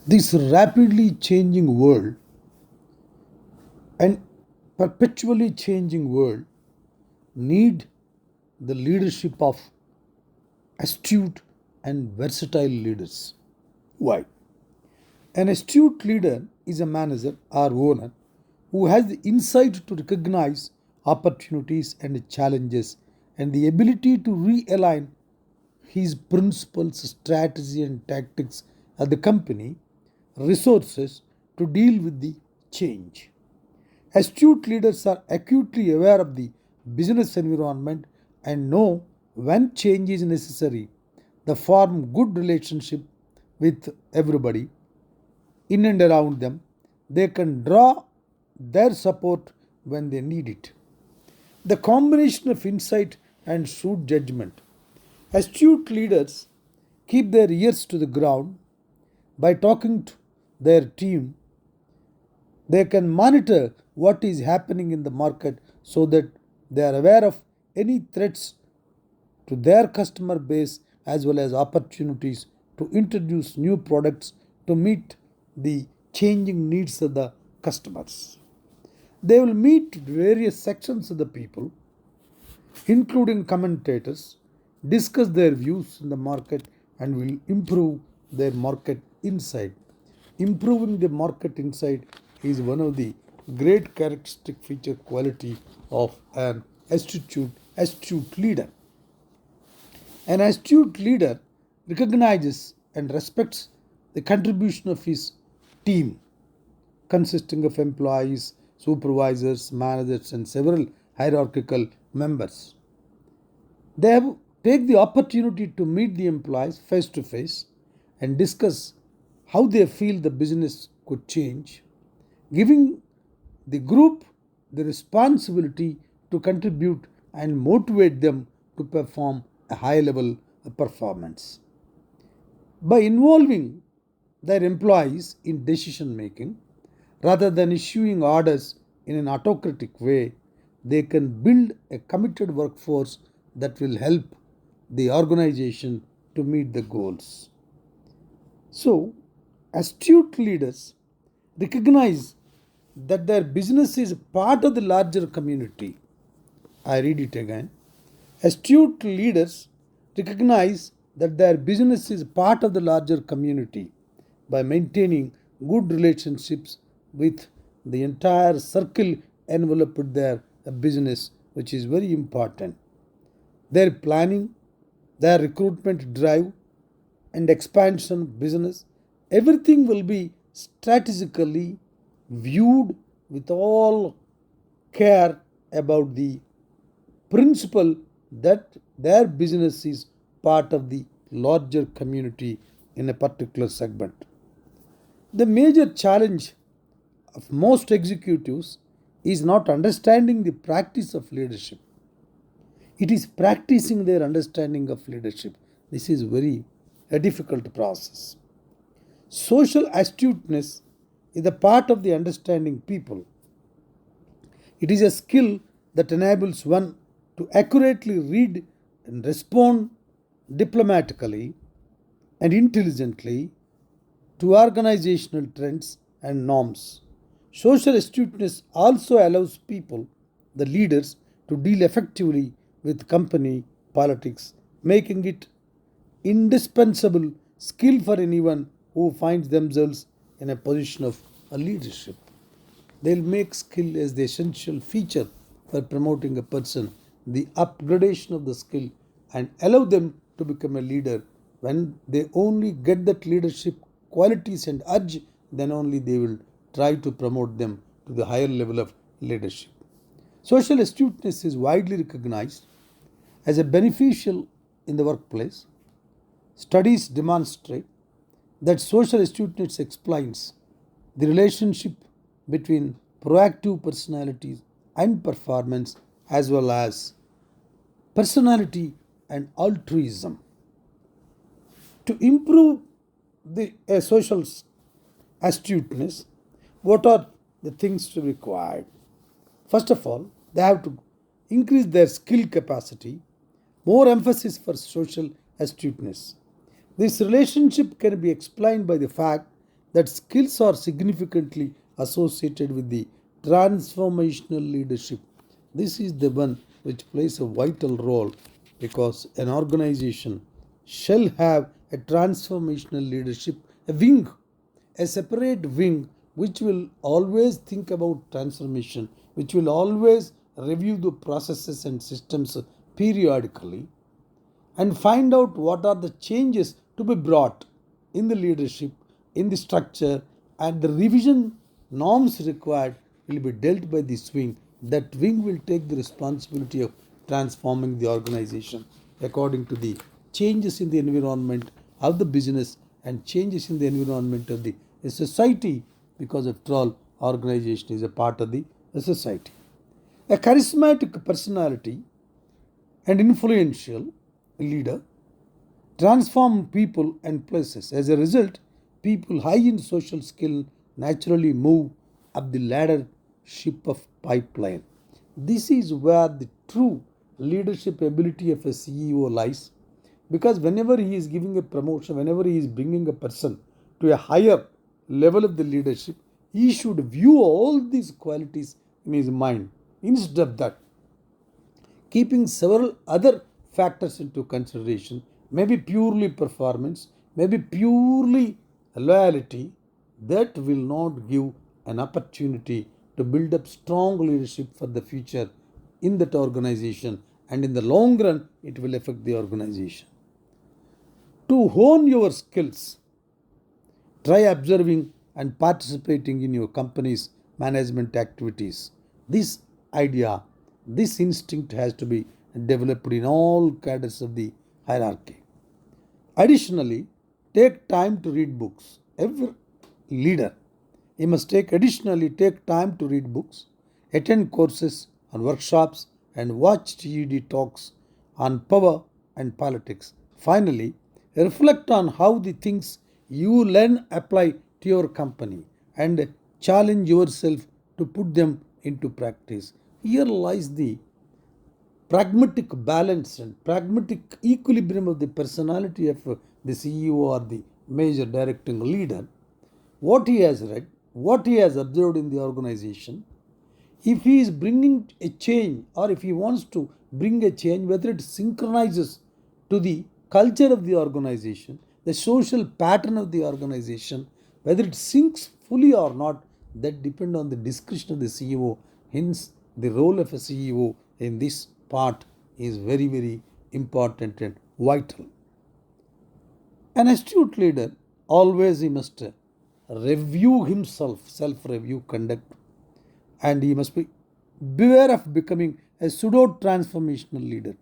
This rapidly changing world and perpetually changing world need the leadership of astute and versatile leaders. Why? An astute leader is a manager or owner who has the insight to recognize opportunities and challenges and the ability to realign his principles, strategy, and tactics of the company resources to deal with the change. Astute leaders are acutely aware of the business environment and know when change is necessary. They form good relationship with everybody in and around them. They can draw their support when they need it. The combination of insight and shrewd judgment. Astute leaders keep their ears to the ground by talking to their team. They can monitor what is happening in the market so that they are aware of any threats to their customer base as well as opportunities to introduce new products to meet the changing needs of the customers. They will meet various sections of the people, including commentators, discuss their views in the market and will improve their market insight. Improving the market insight is one of the great characteristic feature quality of an astute leader. An astute leader recognizes and respects the contribution of his team, consisting of employees, supervisors, managers, and several hierarchical members. They have take the opportunity to meet the employees face to face and discuss how they feel the business could change, giving the group the responsibility to contribute and motivate them to perform a high level performance. By involving their employees in decision making rather than issuing orders in an autocratic way, they can build a committed workforce that will help the organization to meet the goals. So, astute leaders recognize that their business is part of the larger community. I read it again. Astute leaders recognize that their business is part of the larger community by maintaining good relationships with the entire circle enveloped their business, which is very important. Their planning, their recruitment drive, and expansion of business, everything will be strategically viewed with all care about the principle that their business is part of the larger community in a particular segment. The major challenge of most executives is not understanding the practice of leadership. It is practicing their understanding of leadership. This is very a difficult process. Social astuteness is a part of the understanding people. It is a skill that enables one to accurately read and respond diplomatically and intelligently to organizational trends and norms. Social astuteness also allows people, the leaders, to deal effectively with company politics, making it indispensable skill for anyone who finds themselves in a position of a leadership. They'll make skill as the essential feature for promoting a person, the upgradation of the skill, and allow them to become a leader. When they only get that leadership qualities and urge, then only they will try to promote them to the higher level of leadership. Social astuteness is widely recognized as a beneficial in the workplace. Studies demonstrate that social astuteness explains the relationship between proactive personalities and performance as well as personality and altruism. To improve the social astuteness, what are the things to be required? First of all, they have to increase their skill capacity, more emphasis for social astuteness. This relationship can be explained by the fact that skills are significantly associated with the transformational leadership. This is the one which plays a vital role because an organization shall have a transformational leadership, a wing, a separate wing which will always think about transformation, which will always review the processes and systems periodically and find out what are the changes to be brought in the leadership, in the structure, and the revision norms required will be dealt by this wing. That wing will take the responsibility of transforming the organization according to the changes in the environment of the business and changes in the environment of the society, because after all, organization is a part of the society. A charismatic personality and influential leader transform people and places. As a result, people high in social skill naturally move up the ladder ship of pipeline. This is where the true leadership ability of a CEO lies, because whenever he is giving a promotion, whenever he is bringing a person to a higher level of the leadership, he should view all these qualities in his mind. Instead of that, keeping several other factors into consideration, maybe purely performance, maybe purely loyalty, that will not give an opportunity to build up strong leadership for the future in that organization, and in the long run it will affect the organization. To hone your skills, try observing and participating in your company's management activities. This idea, this instinct has to be developed in all cadres of the hierarchy. Additionally, take time to read books. Every leader, he must take time to read books, attend courses and workshops, and watch TED talks on power and politics. Finally, reflect on how the things you learn apply to your company and challenge yourself to put them into practice. Here lies the pragmatic balance and pragmatic equilibrium of the personality of the CEO or the major directing leader. What he has read, what he has observed in the organization, if he is bringing a change or if he wants to bring a change, whether it synchronizes to the culture of the organization, the social pattern of the organization, whether it syncs fully or not, that depend on the discretion of the CEO. Hence, the role of a CEO in this part is very, very important and vital. An astute leader always he must review himself, self-review conduct, and he must be beware of becoming a pseudo transformational leader.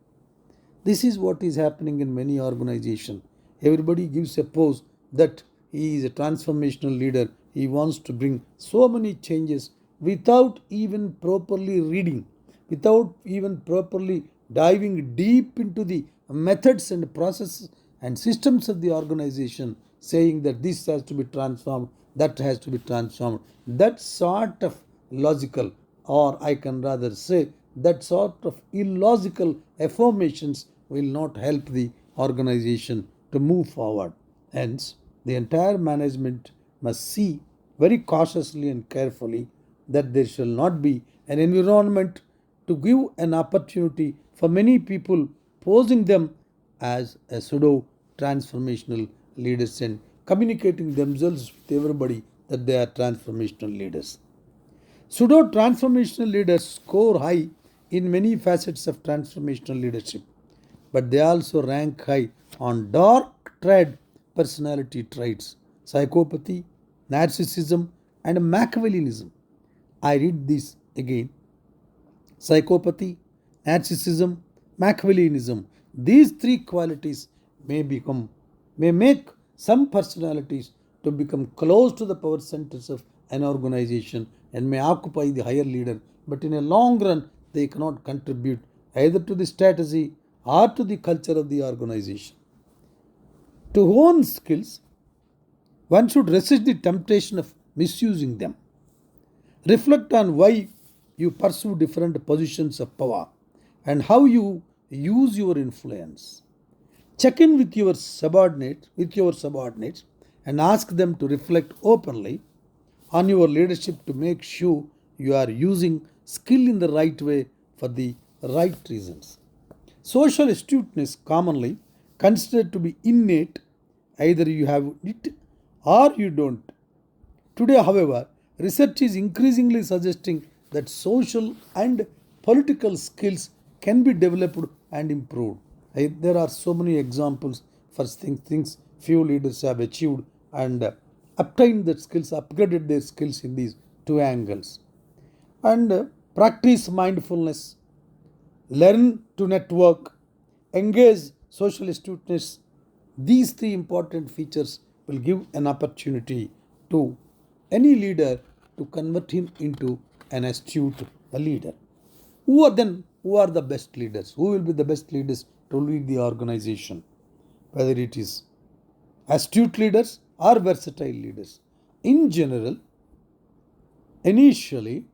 This is what is happening in many organizations. Everybody gives a pose that he is a transformational leader. He wants to bring so many changes without even properly reading, without even properly diving deep into the methods and processes and systems of the organization, saying that this has to be transformed, that has to be transformed. That sort of logical, or I can rather say, that sort of illogical affirmations will not help the organization to move forward. Hence, the entire management must see very cautiously and carefully that there shall not be an environment to give an opportunity for many people posing them as a pseudo transformational leaders and communicating themselves with everybody that they are transformational leaders. Pseudo transformational leaders score high in many facets of transformational leadership, but they also rank high on dark thread personality traits, psychopathy, narcissism, and Machiavellianism. I read this again: psychopathy, narcissism, Machiavellianism. These three qualities may make some personalities to become close to the power centers of an organization and may occupy the higher leader, but in a long run they cannot contribute either to the strategy or to the culture of the organization. To own skills, one should resist the temptation of misusing them. Reflect on why you pursue different positions of power and how you use your influence. Check in with your subordinates and ask them to reflect openly on your leadership to make sure you are using skill in the right way for the right reasons. Social astuteness commonly considered to be innate, either you have it or you don't. Today, however, research is increasingly suggesting that social and political skills can be developed and improved. There are so many examples for things few leaders have achieved and obtained the skills, upgraded their skills in these two angles. And practice mindfulness, learn to network, engage social astuteness. These three important features will give an opportunity to any leader to convert him into an astute leader. Who are the best leaders? Who will be the best leaders to lead the organization? Whether it is astute leaders or versatile leaders. In general, initially,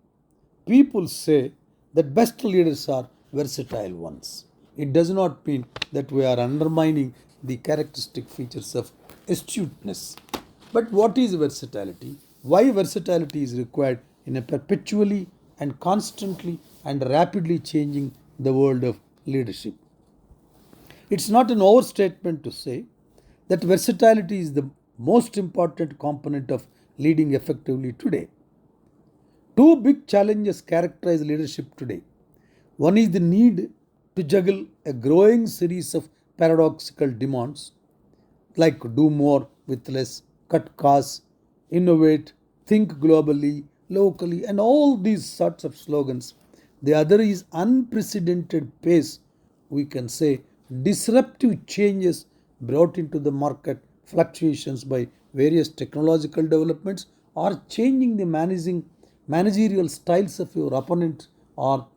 people say that best leaders are versatile ones. It does not mean that we are undermining the characteristic features of astuteness. But what is versatility? Why versatility is required in a perpetually and constantly and rapidly changing the world of leadership? It's not an overstatement to say that versatility is the most important component of leading effectively today. Two big challenges characterize leadership today. One is the need to juggle a growing series of paradoxical demands like do more with less, cut costs, innovate, think globally, locally, and all these sorts of slogans. The other is unprecedented pace, we can say disruptive changes brought into the market, fluctuations by various technological developments, or changing the managerial styles of your opponent or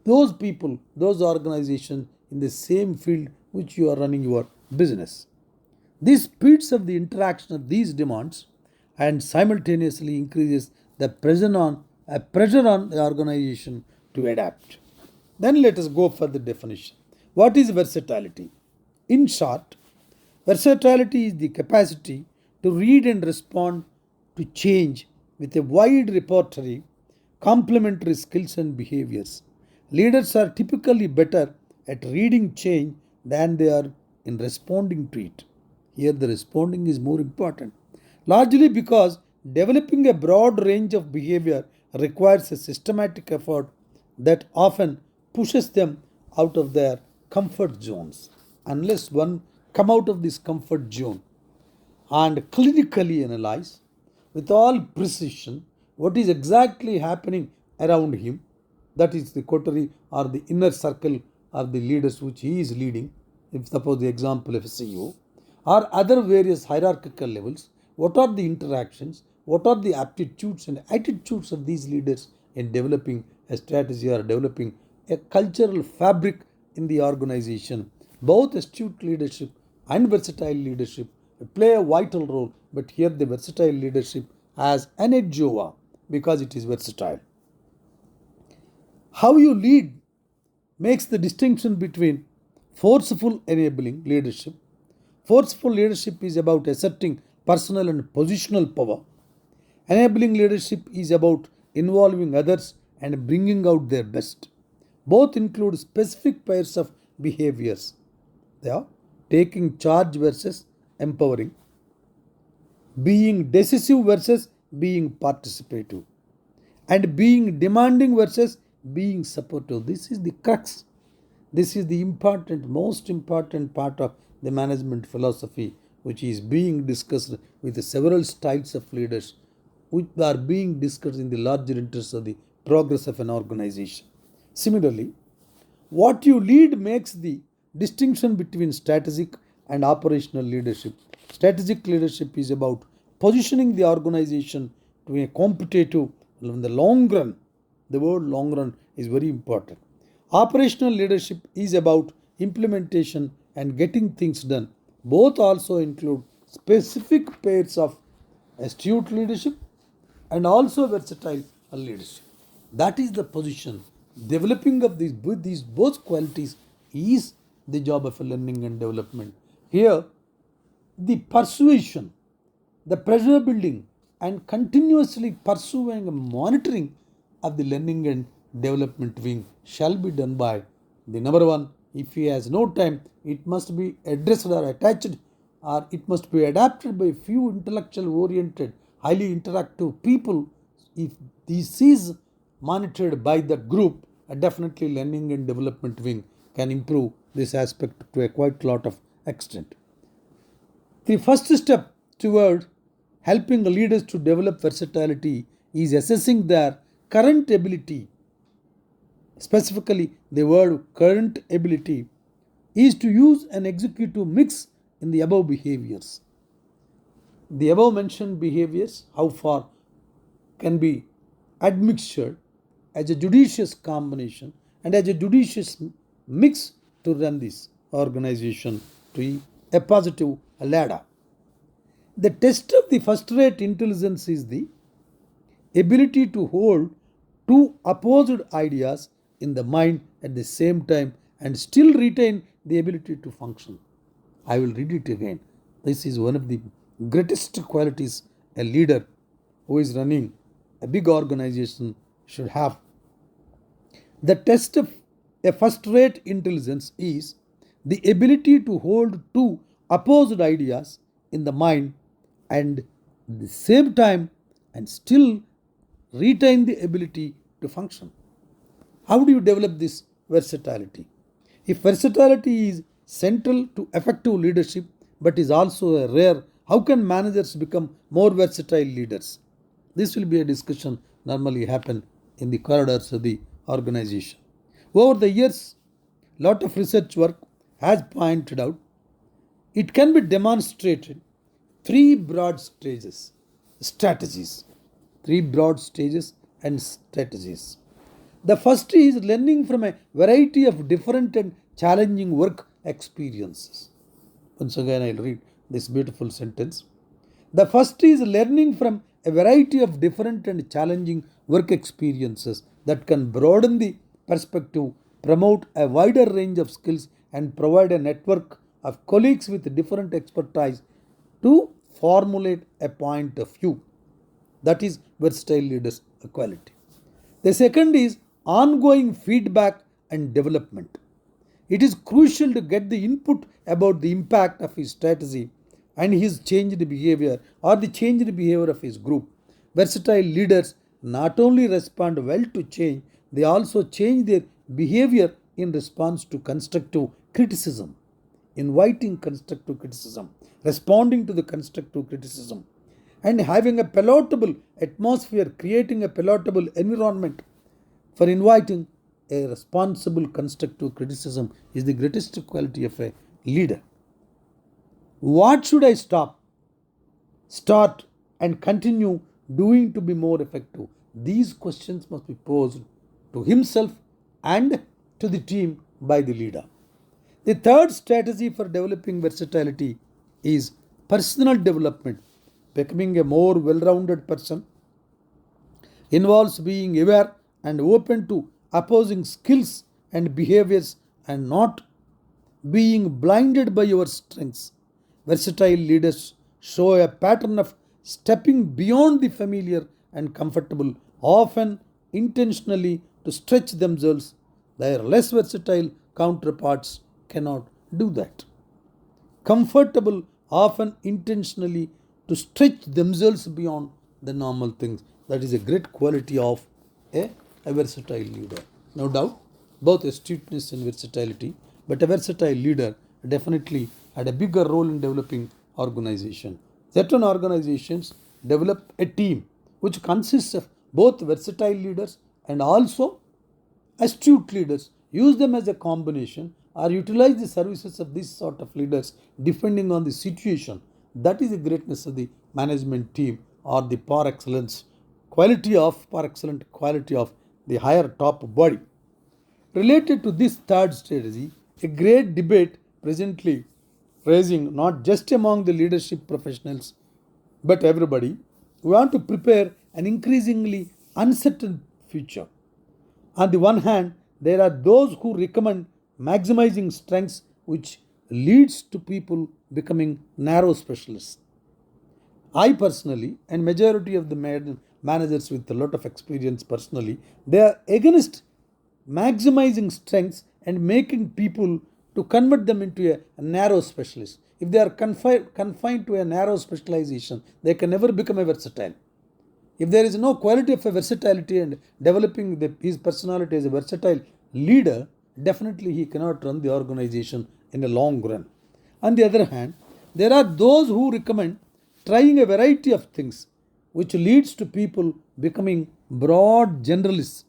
those people, those organizations in the same field which you are running your business. This speeds up the interaction of these demands and simultaneously increases the pressure on the organization to adapt. Then let us go for the definition. What is versatility? In short, versatility is the capacity to read and respond to change with a wide repertory, complementary skills and behaviors. Leaders are typically better at reading change than they are in responding to it. Here, the responding is more important, largely because developing a broad range of behavior requires a systematic effort that often pushes them out of their comfort zones. Unless one come out of this comfort zone and clinically analyze with all precision what is exactly happening around him, that is the coterie or the inner circle of the leaders which he is leading, if suppose the example of a CEO, or other various hierarchical levels, what are the interactions, what are the aptitudes and attitudes of these leaders in developing a strategy or developing a cultural fabric in the organization. Both astute leadership and versatile leadership play a vital role, but here the versatile leadership has an edge over because it is versatile. How you lead makes the distinction between forceful enabling leadership. Forceful leadership is about asserting personal and positional power. Enabling leadership is about involving others and bringing out their best. Both include specific pairs of behaviors. They are taking charge versus empowering, being decisive versus being participative, and being demanding versus being supportive. This is the crux. This is the most important part of the management philosophy, which is being discussed with several styles of leaders, which are being discussed in the larger interest of the progress of an organization. Similarly, what you lead makes the distinction between strategic and operational leadership. Strategic leadership is about positioning the organization to be competitive in the long run. The word long run is very important. Operational leadership is about implementation and getting things done. Both also include specific pairs of astute leadership and also versatile leadership. That is the position. Developing of these both qualities is the job of learning and development. Here, the persuasion The pressure building and continuously pursuing and monitoring of the learning and development wing shall be done by the number one. If he has no time, it must be addressed or attached, or it must be adapted by few intellectual oriented, highly interactive people. If this is monitored by that group, definitely learning and development wing can improve this aspect to a quite lot of extent. The first step toward helping leaders to develop versatility is assessing their current ability. Specifically, the word current ability is to use an executive mix in the above behaviors. The above mentioned behaviors, how far can be admixtured as a judicious combination and as a judicious mix to run this organization to a positive ladder. The test of the first rate intelligence is the ability to hold two opposite ideas in the mind at the same time and still retain the ability to function. I will read it again. This is one of the greatest qualities a leader who is running a big organization should have. The test of a first rate intelligence is the ability to hold two opposite ideas in the mind and at the same time and still retain the ability to function. How do you develop this versatility? If versatility is central to effective leadership but is also a rare, how can managers become more versatile leaders? This will be a discussion normally happen in the corridors of the organization. Over the years, lot of research work has pointed out it can be demonstrated three broad strategies, three broad stages and strategies. The first is learning from a variety of different and challenging work experiences. Once again, I'll read this beautiful sentence. The first is learning from a variety of different and challenging work experiences that can broaden the perspective, promote a wider range of skills, and provide a network of colleagues with different expertise to formulate a point of view. That is versatile leaders' quality. The second is ongoing feedback and development. It is crucial to get the input about the impact of his strategy and his changed behavior or the changed behavior of his group. Versatile leaders not only respond well to change, they also change their behavior in response to constructive criticism, inviting constructive criticism, responding to the constructive criticism, and having a palatable atmosphere, creating a palatable environment for inviting a responsible constructive criticism is the greatest quality of a leader. What should I start, and continue doing to be more effective? These questions must be posed to himself and to the team by the leader. The third strategy for developing versatility is personal development. Becoming a more well rounded person involves being aware and open to opposing skills and behaviors and not being blinded by your strengths. Versatile leaders show a pattern of stepping beyond the familiar and comfortable, often intentionally to stretch themselves. Their less versatile counterparts cannot do that. Comfortable, often intentionally to stretch themselves beyond the normal things. That is a great quality of a versatile leader. No doubt, both astuteness and versatility, but a versatile leader definitely had a bigger role in developing organization. Certain organizations develop a team which consists of both versatile leaders and also astute leaders. Use them as a combination or utilize the services of this sort of leaders depending on the situation. That is the greatness of the management team or the par excellence par excellent quality of the higher top body. Related to this third strategy, a great debate presently raising not just among the leadership professionals but everybody who want to prepare an increasingly uncertain future. On the one hand, there are those who recommend maximizing strengths, which leads to people becoming narrow specialists. I personally, and majority of the managers with a lot of experience personally, they are against maximizing strengths and making people to convert them into a narrow specialist. If they are confined to a narrow specialization, they can never become a versatile. If there is no quality of a versatility and developing his personality as a versatile leader, definitely he cannot run the organization in the long run. On the other hand, there are those who recommend trying a variety of things, which leads to people becoming broad generalists.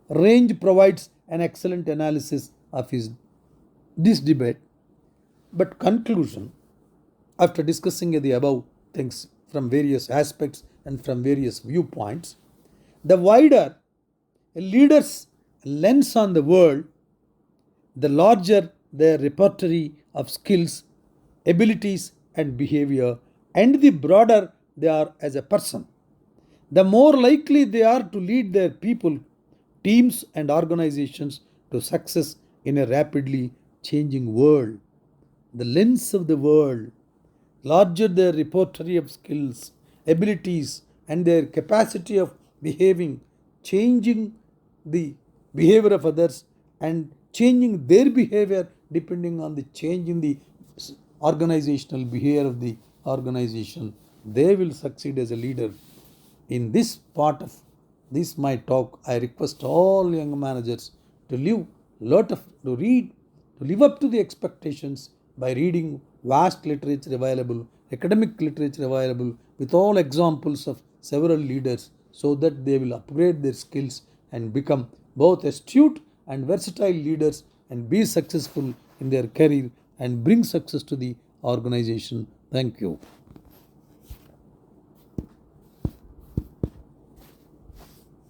Range provides an excellent analysis of this debate, but conclusion, after discussing the above things from various aspects and from various viewpoints, the wider a leader's lens on the world, the larger their repertory of skills, abilities, and behavior, and the broader they are as a person, the more likely they are to lead their people, teams, and organizations to success in a rapidly changing world. The lens of the world, larger their repertory of skills, abilities, and their capacity of behaving, changing the behavior of others and changing their behavior depending on the change in the organizational behavior of the organization, they will succeed as a leader. In this part of this my talk, I request all young managers to read, to live up to the expectations by reading vast literature available, academic literature available with all examples of several leaders, so that they will upgrade their skills and become both astute and versatile leaders and be successful in their career and bring success to the organization. Thank you.